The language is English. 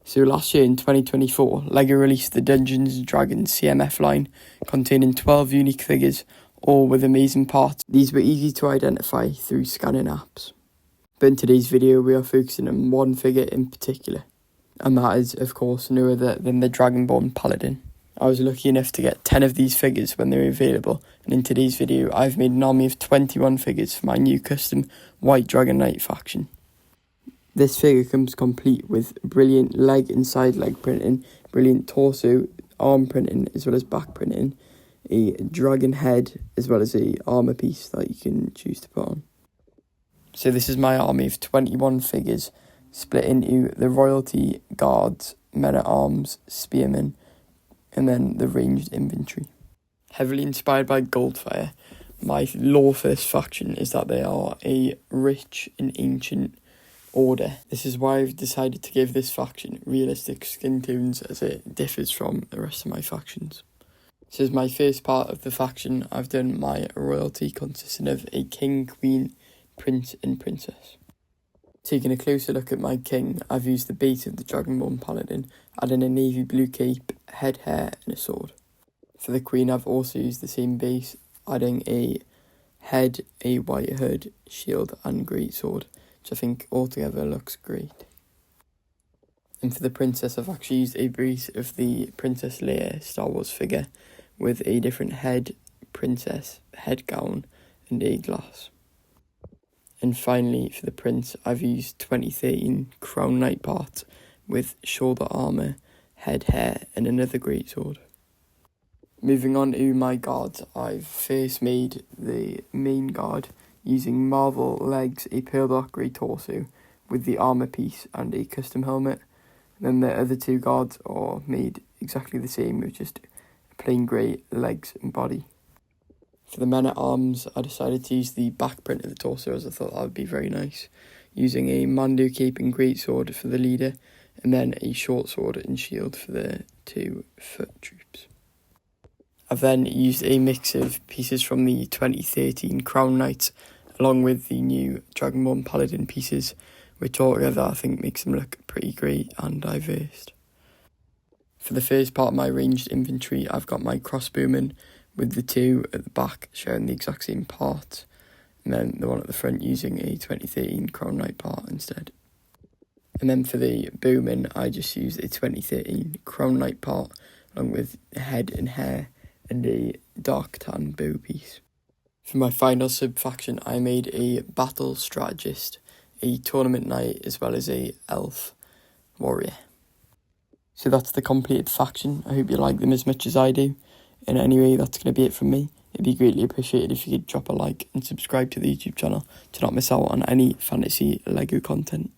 So last year in 2024, LEGO released the Dungeons & Dragons CMF line, containing 12 unique figures, all with amazing parts. These were easy to identify through scanning apps. But in today's video, we are focusing on one figure in particular, and that is, of course, no other than the Dragonborn Paladin. I was lucky enough to get 10 of these figures when they were available, and in today's video, I've made an army of 21 figures for my new custom White Dragon Knight faction. This figure comes complete with brilliant leg and side leg printing, brilliant torso, arm printing, as well as back printing, a dragon head, as well as a armour piece that you can choose to put on. So this is my army of 21 figures, split into the Royalty, Guards, Men-at-Arms, Spearmen, and then the Ranged Infantry. Heavily inspired by Goldfire, my lore for this faction is that they are a rich and ancient order. This is why I've decided to give this faction realistic skin tones, as it differs from the rest of my factions. This is my first part of the faction. I've done my royalty consisting of a king, queen, prince and princess. Taking a closer look at my king, I've used the base of the Dragonborn Paladin, adding a navy blue cape, head hair and a sword. For the queen, I've also used the same base, adding a head, a white hood, shield and great sword, which I think altogether looks great. And for the princess, I've actually used a base of the Princess Leia Star Wars figure with a different head, princess, head gown and a glass. And finally, for the prince, I've used 2013 Crown Knight parts with shoulder armour, head hair and another greatsword. Moving on to my guards, I've first made the main guard using marble legs, a pale dark grey torso with the armour piece and a custom helmet. And then the other two guards are made exactly the same with just plain grey legs and body. For the men-at-arms, I decided to use the back print of the torso as I thought that would be very nice, using a Mando cape and greatsword for the leader, and then a short sword and shield for the 2 foot troops. I've then used a mix of pieces from the 2013 Crown Knights, along with the new Dragonborn Paladin pieces, which altogether I think makes them look pretty great and diverse. For the first part of my ranged infantry, I've got my crossbowmen, with the 2 at the back sharing the exact same part, and then the one at the front using a 2013 Crown Knight part instead. And then for the bowmen, I just used a 2013 Crown Knight part, along with head and hair and a dark tan bow piece. For my final sub-faction, I made a battle strategist, a tournament knight, as well as a elf warrior. So that's the completed faction. I hope you like them as much as I do. And anyway, that's going to be it from me. It'd be greatly appreciated if you could drop a like and subscribe to the YouTube channel to not miss out on any fantasy LEGO content.